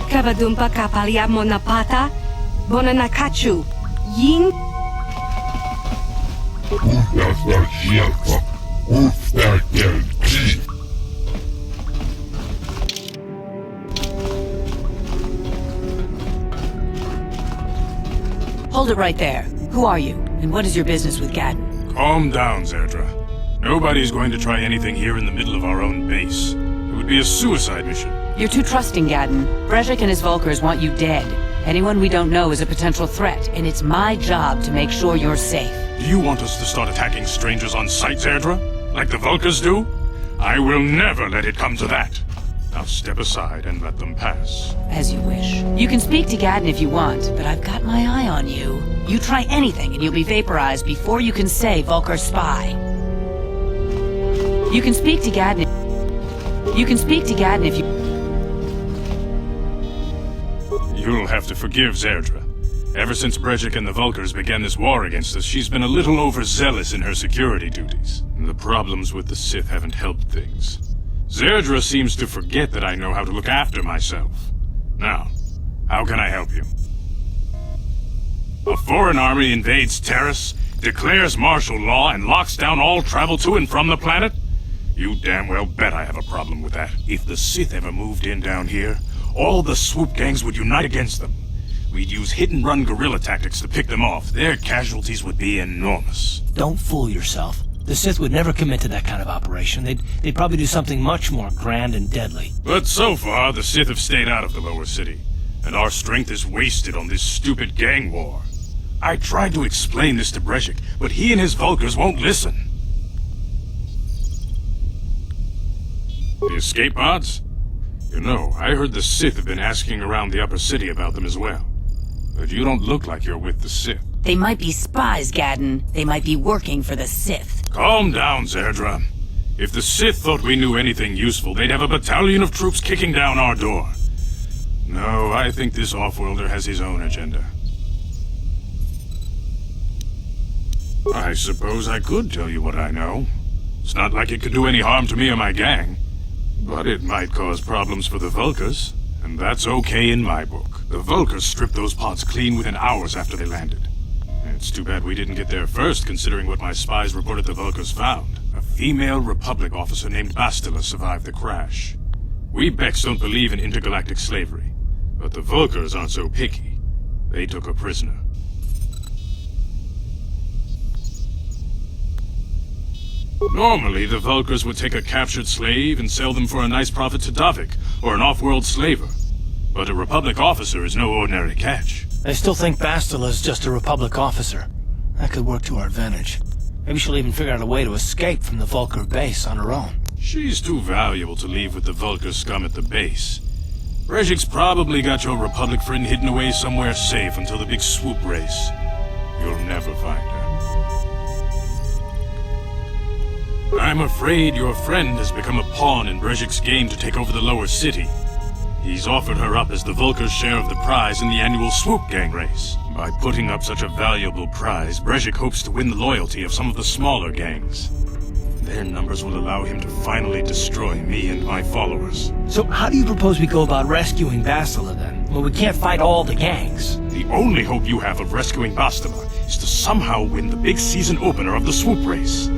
Kavadumpa kapalia monapata, bonanakachu, yin. Hold it right there. Who are you, and what is your business with Gadon? Calm down, Zerdra. Nobody's going to try anything here in the middle of our own base. It would be a suicide mission. You're too trusting, Gadon. Brezhik and his Vulkars want you dead. Anyone we don't know is a potential threat, and it's my job to make sure you're safe. Do you want us to start attacking strangers on sight, Zerdra? Like the Vulkars do? I will never let it come to that. Now step aside and let them pass. As you wish. You can speak to Gadon if you want, but I've got my eye on you. You try anything and you'll be vaporized before you can say Vulkar spy. You can speak to Gadon. You can speak to Gadon if you... You'll have to forgive Zerdra. Ever since Brezhik and the Vulkars began this war against us, she's been a little overzealous in her security duties. The problems with the Sith haven't helped things. Zerdra seems to forget that I know how to look after myself. Now, how can I help you? A foreign army invades Terrace, declares martial law, and locks down all travel to and from the planet? You damn well bet I have a problem with that. If the Sith ever moved in down here, all the swoop gangs would unite against them. We'd use hit-and-run guerrilla tactics to pick them off. Their casualties would be enormous. Don't fool yourself. The Sith would never commit to that kind of operation. They'd probably do something much more grand and deadly. But so far, the Sith have stayed out of the lower city, and our strength is wasted on this stupid gang war. I tried to explain this to Brezhik, but he and his Vulkars won't listen. The escape pods? You know, I heard the Sith have been asking around the upper city about them as well. But you don't look like you're with the Sith. They might be spies, Gadon. They might be working for the Sith. Calm down, Zerdra. If the Sith thought we knew anything useful, they'd have a battalion of troops kicking down our door. No, I think this off-worlder has his own agenda. I suppose I could tell you what I know. It's not like it could do any harm to me or my gang. But it might cause problems for the Vulkars, and that's okay in my book. The Vulkars stripped those pods clean within hours after they landed. It's too bad we didn't get there first, considering what my spies reported the Vulkars found. A female Republic officer named Bastila survived the crash. We Beks don't believe in intergalactic slavery, but the Vulkars aren't so picky. They took a prisoner. Normally, the Vulkars would take a captured slave and sell them for a nice profit to Davik, or an off-world slaver. But a Republic officer is no ordinary catch. I still think Bastila's just a Republic officer. That could work to our advantage. Maybe she'll even figure out a way to escape from the Vulkar base on her own. She's too valuable to leave with the Vulkar scum at the base. Brezhik's probably got your Republic friend hidden away somewhere safe until the big swoop race. You'll never find her. I'm afraid your friend has become a pawn in Brezhik's game to take over the lower city. He's offered her up as the Vulkar's share of the prize in the annual swoop gang race. By putting up such a valuable prize, Brezhik hopes to win the loyalty of some of the smaller gangs. Their numbers will allow him to finally destroy me and my followers. So how do you propose we go about rescuing Bastila then? Well, we can't fight all the gangs. The only hope you have of rescuing Bastila is to somehow win the big season opener of the swoop race.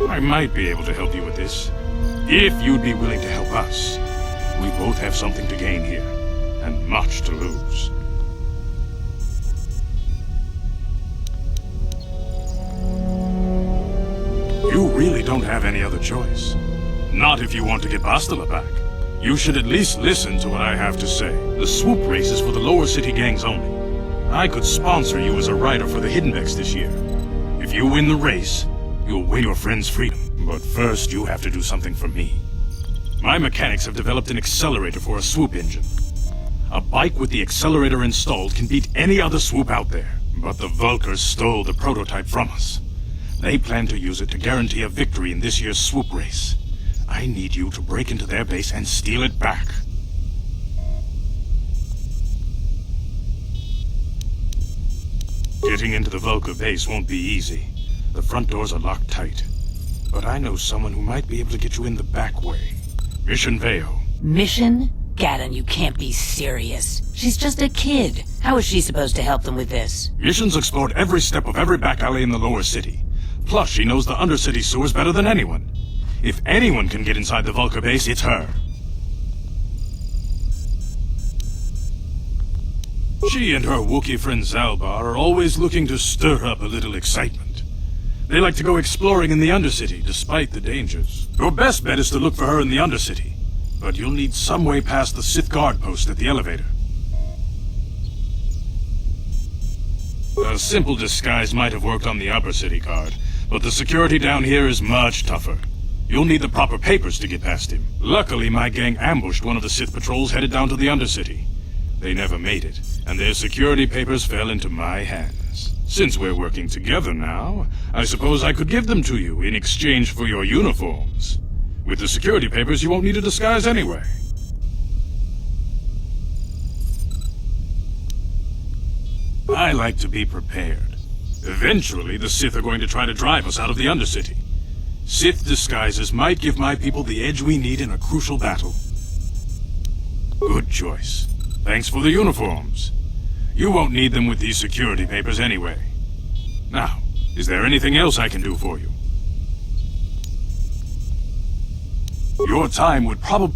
I might be able to help you with this, if you'd be willing to help us. We both have something to gain here, and much to lose. You really don't have any other choice. Not if you want to get Bastila back. You should at least listen to what I have to say. The swoop race is for the lower city gangs only. I could sponsor you as a rider for the Hiddenbecks this year. If you win the race, you'll win your friend's freedom. But first, you have to do something for me. My mechanics have developed an accelerator for a swoop engine. A bike with the accelerator installed can beat any other swoop out there. But the Vulkars stole the prototype from us. They plan to use it to guarantee a victory in this year's swoop race. I need you to break into their base and steal it back. Getting into the Vulkar base won't be easy. The front doors are locked tight. but I know someone who might be able to get you in the back way. Mission Veo. Mission? Gadon, you can't be serious. She's just a kid. How is she supposed to help them with this? Mission's explored every step of every back alley in the lower city. Plus, she knows the undercity sewers better than anyone. If anyone can get inside the Vulcar base, it's her. She and her Wookiee friend Zalbar are always looking to stir up a little excitement. They like to go exploring in the Undercity, despite the dangers. Your best bet is to look for her in the Undercity, but you'll need some way past the Sith guard post at the elevator. A simple disguise might have worked on the Upper City guard, but the security down here is much tougher. You'll need the proper papers to get past him. Luckily, my gang ambushed one of the Sith patrols headed down to the Undercity. They never made it, and their security papers fell into my hands. Since we're working together now, I suppose I could give them to you in exchange for your uniforms. With the security papers, you won't need a disguise anyway. I like to be prepared. Eventually, the Sith are going to try to drive us out of the Undercity. Sith disguises might give my people the edge we need in a crucial battle. Good choice. Thanks for the uniforms. You won't need them with these security papers anyway. Now, is there anything else I can do for you? Your time would probably...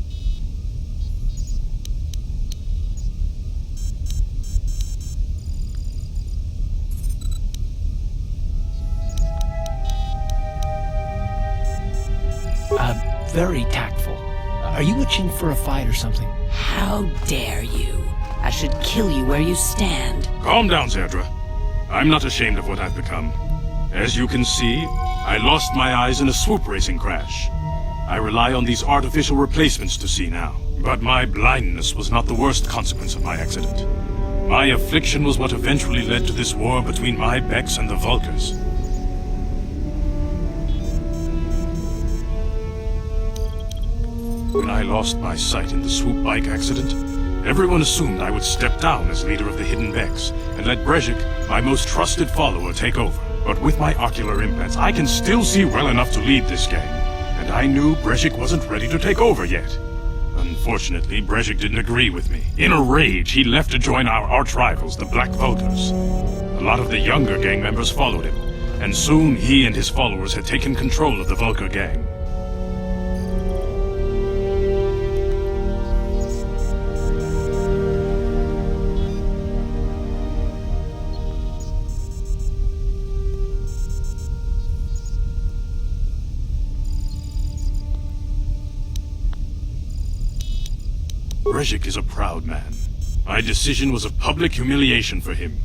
Very tactful. Are you itching for a fight or something? How dare you? I should kill you where you stand. Calm down, Zerdra. I'm not ashamed of what I've become. As you can see, I lost my eyes in a swoop racing crash. I rely on these artificial replacements to see now. But my blindness was not the worst consequence of my accident. My affliction was what eventually led to this war between my Becks and the Vulcars. When I lost my sight in the swoop bike accident, everyone assumed I would step down as leader of the Hidden Becks and let Brejik, my most trusted follower, take over. But with my ocular implants, I can still see well enough to lead this gang, and I knew Brejik wasn't ready to take over yet. Unfortunately, Brejik didn't agree with me. In a rage, he left to join our arch-rivals, the Black Vulcars. A lot of the younger gang members followed him, and soon he and his followers had taken control of the Vulcar gang. Brejik is a proud man. My decision was a public humiliation for him.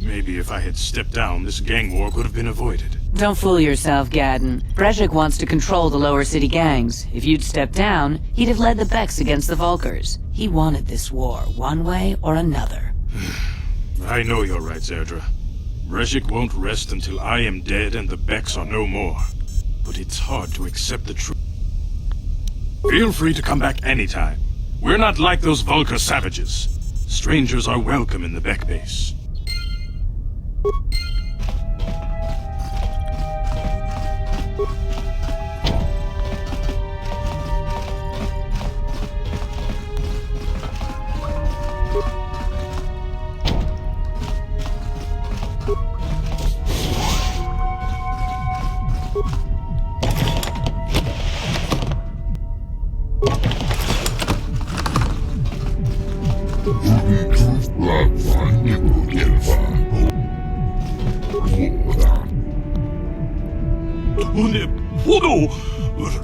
Maybe if I had stepped down, this gang war could have been avoided. Don't fool yourself, Gadon. Brejik wants to control the lower city gangs. If you'd stepped down, he'd have led the Becks against the Vulcars. He wanted this war, one way or another. I know you're right, Zerdra. Brejik won't rest until I am dead and the Becks are no more. But it's hard to accept the truth. Feel free to come back anytime. We're not like those Vulcar savages. Strangers are welcome in the Beck base.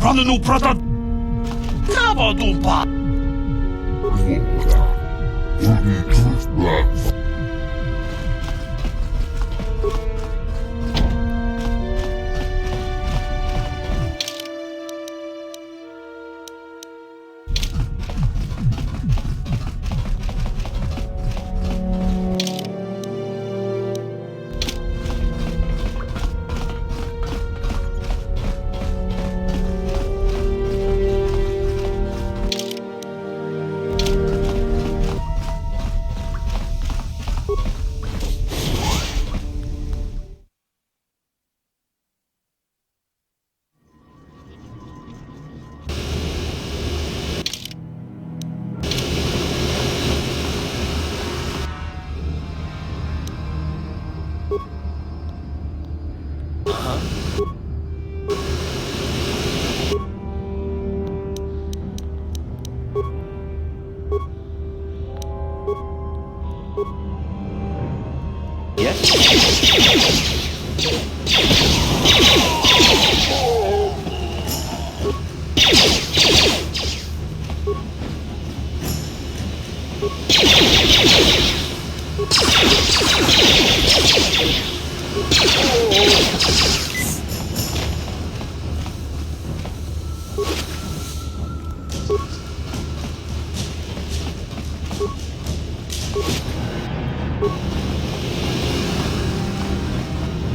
Ranenu prata Kava dumpa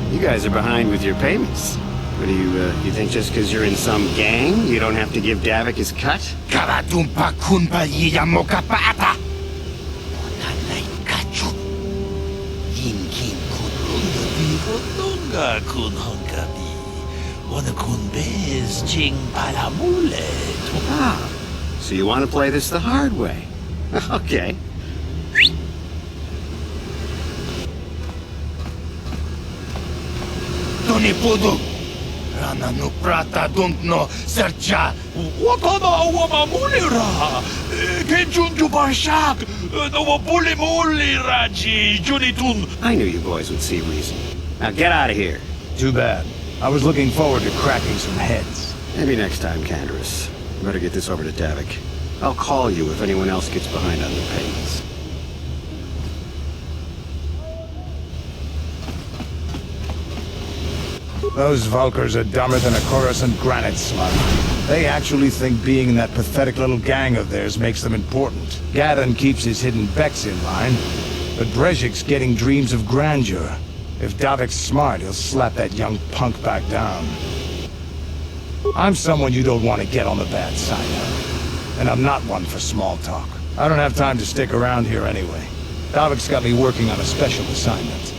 You guys are behind with your payments. What do you think just because you're in some gang, you don't have to give Davik his cut? Karadumpa kunpa yiyamokapata. Onanay kachu. Yinkin kunhunga bihonunga kunhungabi. Wanakunbez ching palamulet. Ah, so you want to play this the hard way? Okay. Tony pudo. Rana no prata don't no sercha. Watana wamamulira. Kenjunju barshak. No wabuli muli raji. Junitun. I knew you boys would see reason. Now get out of here. Too bad. I was looking forward to cracking some heads. Maybe next time, Canderous. Better get this over to Davik. I'll call you if anyone else gets behind on their payments. Those Vulkars are dumber than a Coruscant granite slug. They actually think being in that pathetic little gang of theirs makes them important. Gadon keeps his hidden Becks in line, but Brejik's getting dreams of grandeur. If Davik's smart, he'll slap that young punk back down. I'm someone you don't want to get on the bad side of. And I'm not one for small talk. I don't have time to stick around here anyway. Davik's got me working on a special assignment.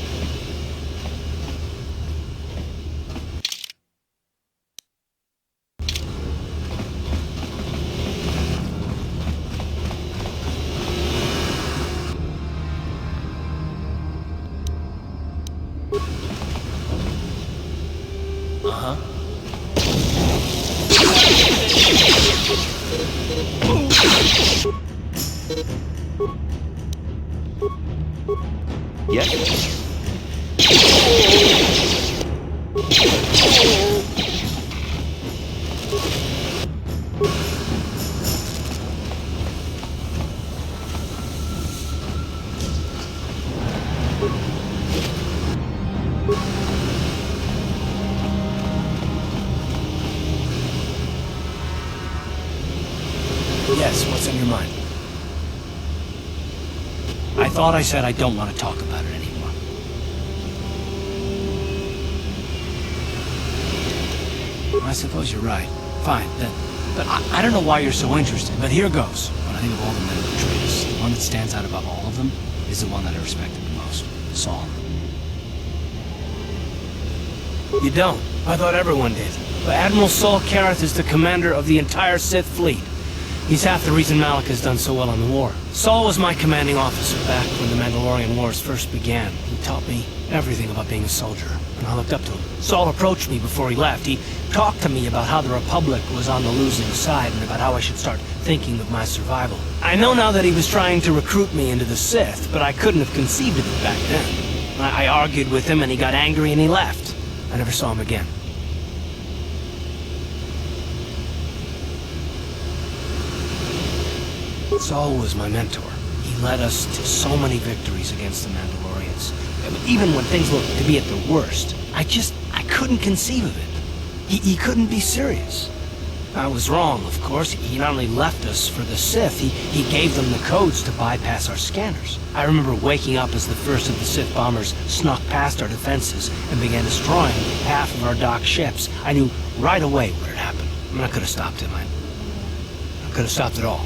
Yes, what's on your mind? I thought I said I don't want to talk about it anymore. I suppose you're right. Fine, then. But I don't know why you're so interested, but here goes. When I think of all the men who betrayed us, the one that stands out above all of them is the one that I respected the most. Saul. You don't. I thought everyone did. But Admiral Saul Karath is the commander of the entire Sith fleet. He's half the reason Malak has done so well in the war. Saul was my commanding officer back when the Mandalorian Wars first began. He taught me everything about being a soldier, and I looked up to him. Saul approached me before he left. He talked to me about how the Republic was on the losing side and about how I should start thinking of my survival. I know now that he was trying to recruit me into the Sith, but I couldn't have conceived of it back then. I argued with him and he got angry and he left. I never saw him again. Saul was my mentor. He led us to so many victories against the Mandalorians. Even when things looked to be at their worst, I couldn't conceive of it. He couldn't be serious. I was wrong, of course. He not only left us for the Sith, he gave them the codes to bypass our scanners. I remember waking up as the first of the Sith bombers snuck past our defenses and began destroying half of our docked ships. I knew right away what had happened. I mean, I could have stopped him. I could have stopped it all.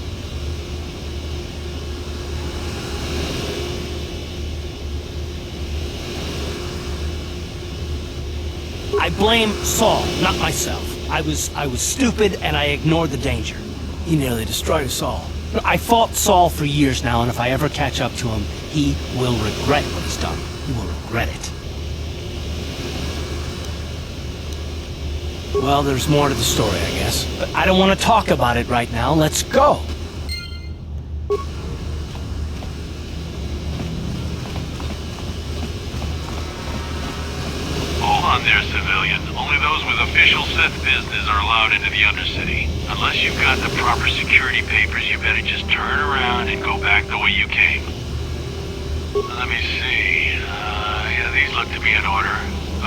I blame Saul, not myself. I was stupid and I ignored the danger. He nearly destroyed us all. I fought Saul for years now, and if I ever catch up to him, he will regret what he's done. He will regret it. Well, there's more to the story, I guess. But I don't want to talk about it right now. Let's go. with official Sith business are allowed into the Undercity. Unless you've got the proper security papers, you better just turn around and go back the way you came. Let me see. Yeah, these look to be in order.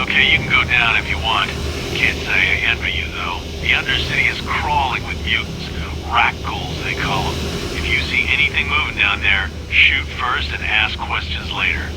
Okay, you can go down if you want. Can't say I envy you, though. The Undercity is crawling with mutants. Rackles, they call them. If you see anything moving down there, shoot first and ask questions later.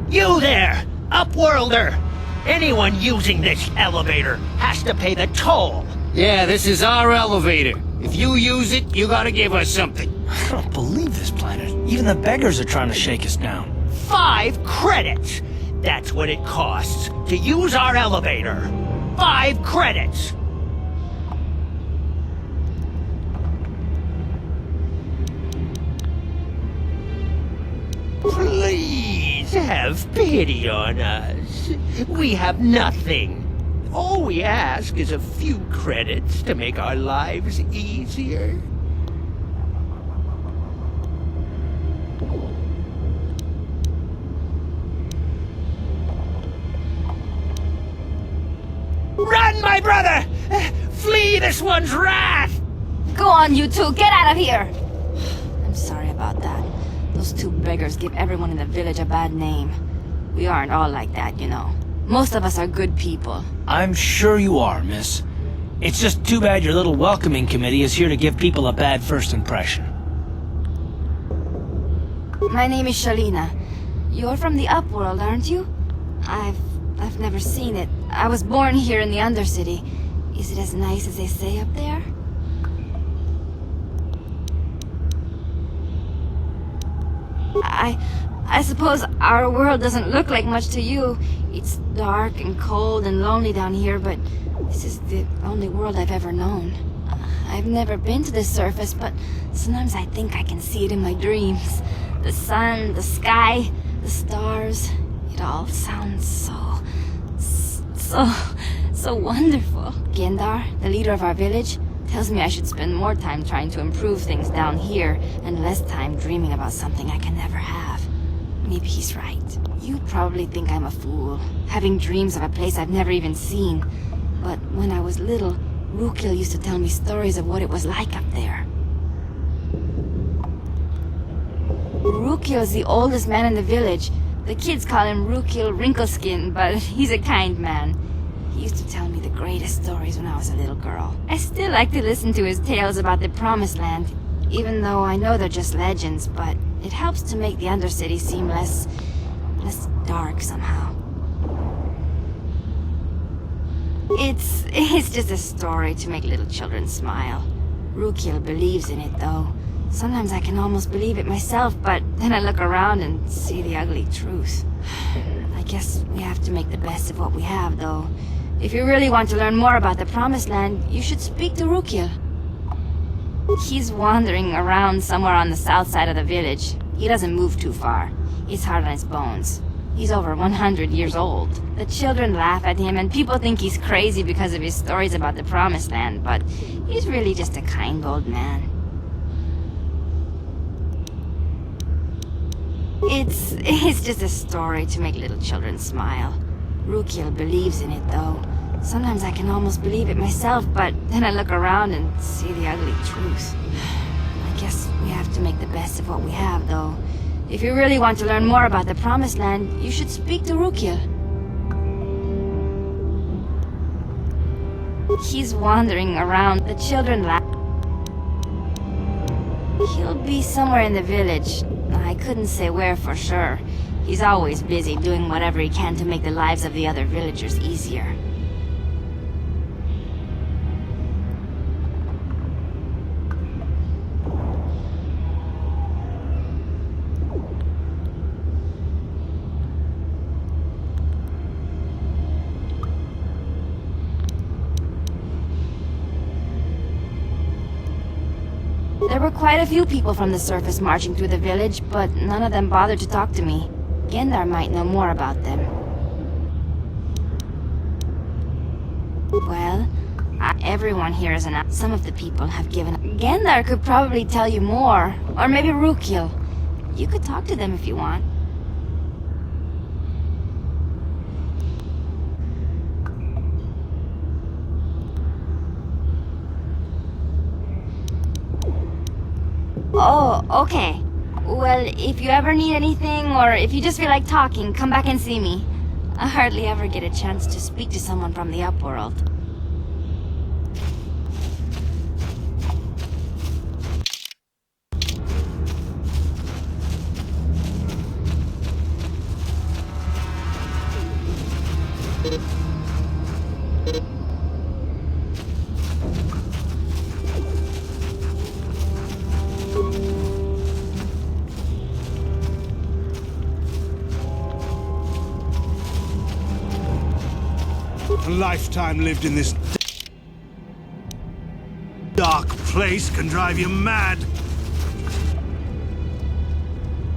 You there, Upworlder! Anyone using this elevator has to pay the toll. Yeah, this is our elevator. If you use it, you gotta give us something. I don't believe this planet. Even the beggars are trying to shake us down. 5 credits! That's what it costs to use our elevator. 5 credits! Please have pity on us. We have nothing. All we ask is a few credits to make our lives easier. Run, my brother! Flee this one's wrath! Go on, you two, get out of here! I'm sorry about that. Those 2 beggars give everyone in the village a bad name. We aren't all like that, you know. Most of us are good people. I'm sure you are, miss. It's just too bad your little welcoming committee is here to give people a bad first impression. My name is Shalina. You're from the Upworld, aren't you? I've never seen it. I was born here in the Undercity. Is it as nice as they say up there? I suppose our world doesn't look like much to you. It's dark and cold and lonely down here, but this is the only world I've ever known. I've never been to the surface, but sometimes I think I can see it in my dreams. The sun, the sky, the stars. It all sounds so wonderful. Gendar, the leader of our village, tells me I should spend more time trying to improve things down here and less time dreaming about something I can never have. Maybe he's right. You probably think I'm a fool, having dreams of a place I've never even seen. But when I was little, Rukil used to tell me stories of what it was like up there. Rukil's the oldest man in the village. The kids call him Rukil Wrinkleskin, but he's a kind man. He used to tell me the greatest stories when I was a little girl. I still like to listen to his tales about the Promised Land, even though I know they're just legends, but it helps to make the Undercity seem less dark somehow. It's just a story to make little children smile. Rukil believes in it, though. Sometimes I can almost believe it myself, but then I look around and see the ugly truth. I guess we have to make the best of what we have, though. If you really want to learn more about the Promised Land, you should speak to Rukil. He's wandering around somewhere on the south side of the village. He doesn't move too far. He's hard on his bones. He's over 100 years old. The children laugh at him, and people think he's crazy because of his stories about the Promised Land, but he's really just a kind old man. It's just a story to make little children smile. Rukil believes in it, though. Sometimes I can almost believe it myself, but then I look around and see the ugly truth. I guess we have to make the best of what we have, though. If you really want to learn more about the Promised Land, you should speak to Rukil. He's wandering around. The children laugh. He'll be somewhere in the village. I couldn't say where for sure. He's always busy doing whatever he can to make the lives of the other villagers easier. There were quite a few people from the surface marching through the village, but none of them bothered to talk to me. Gendar might know more about them. Well, everyone here is an... Some of the people have given... Gendar could probably tell you more. Or maybe Rukil. You could talk to them if you want. Oh, okay. Well, if you ever need anything, or if you just feel like talking, come back and see me. I hardly ever get a chance to speak to someone from the Upworld. A lifetime lived in this dark place can drive you mad.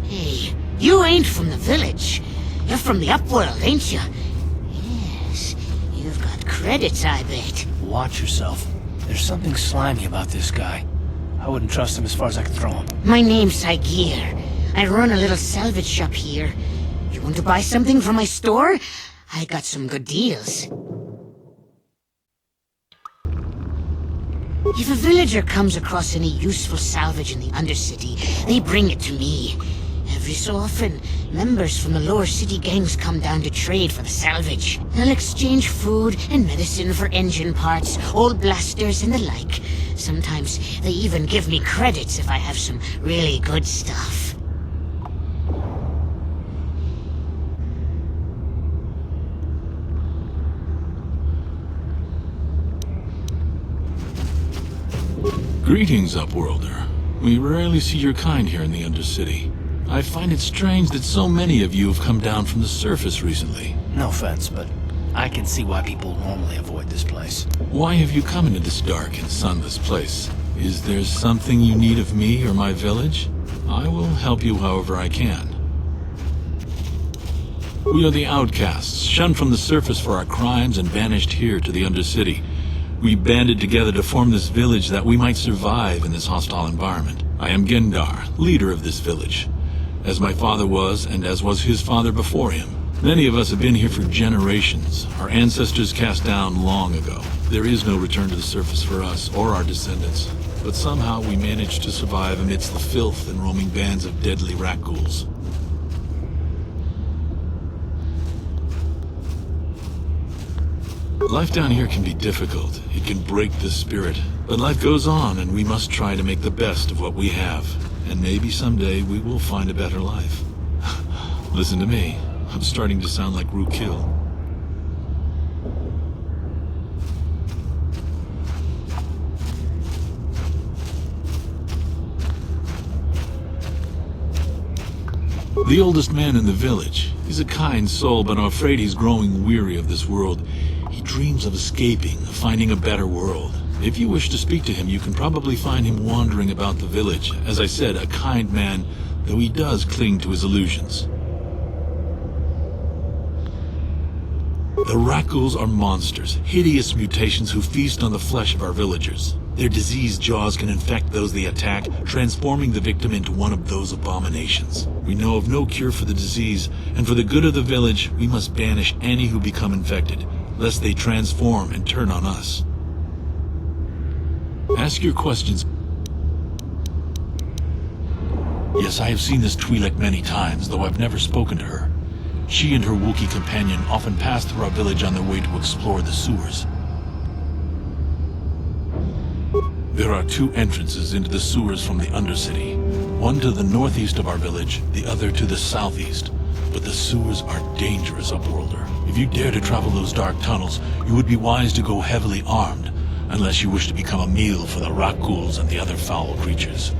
Hey, you ain't from the village. You're from the Upworld, ain't you? Yes, you've got credits, I bet. Watch yourself. There's something slimy about this guy. I wouldn't trust him as far as I could throw him. My name's Saigir. I run a little salvage shop here. You want to buy something from my store? I got some good deals. If a villager comes across any useful salvage in the Undercity, they bring it to me. Every so often, members from the lower city gangs come down to trade for the salvage. They'll exchange food and medicine for engine parts, old blasters and the like. Sometimes they even give me credits if I have some really good stuff. Greetings, Upworlder. We rarely see your kind here in the Undercity. I find it strange that so many of you have come down from the surface recently. No offense, but I can see why people normally avoid this place. Why have you come into this dark and sunless place? Is there something you need of me or my village? I will help you however I can. We are the outcasts, shunned from the surface for our crimes and banished here to the Undercity. We banded together to form this village that we might survive in this hostile environment. I am Gendar, leader of this village, as my father was and as was his father before him. Many of us have been here for generations, our ancestors cast down long ago. There is no return to the surface for us or our descendants, but somehow we managed to survive amidst the filth and roaming bands of deadly rat ghouls. Life down here can be difficult. It can break the spirit. But life goes on, and we must try to make the best of what we have. And maybe someday we will find a better life. Listen to me. I'm starting to sound like Rukil. The oldest man in the village. He's a kind soul, but I'm afraid he's growing weary of this world. He dreams of escaping, of finding a better world. If you wish to speak to him, you can probably find him wandering about the village. As I said, a kind man, though he does cling to his illusions. The rat ghouls are monsters, hideous mutations who feast on the flesh of our villagers. Their diseased jaws can infect those they attack, transforming the victim into one of those abominations. We know of no cure for the disease, and for the good of the village, we must banish any who become infected, lest they transform and turn on us. Ask your questions. Yes, I have seen this Twi'lek many times, though I've never spoken to her. She and her Wookiee companion often pass through our village on their way to explore the sewers. There are two entrances into the sewers from the Undercity. One to the northeast of our village, the other to the southeast. But the sewers are dangerous, Upworlder. If you dare to travel those dark tunnels, you would be wise to go heavily armed, unless you wish to become a meal for the rat ghouls and the other foul creatures.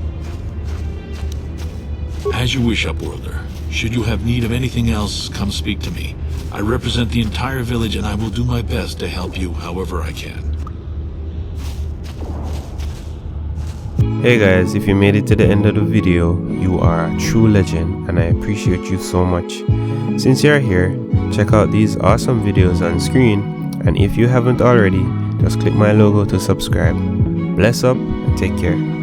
As you wish, Upworlder. Should you have need of anything else, come speak to me. I represent the entire village, and I will do my best to help you however I can. Hey guys, if you made it to the end of the video, you are a true legend and I appreciate you so much. Since you're here, check out these awesome videos on screen And if you haven't already, just click my logo to subscribe. Bless up and take care.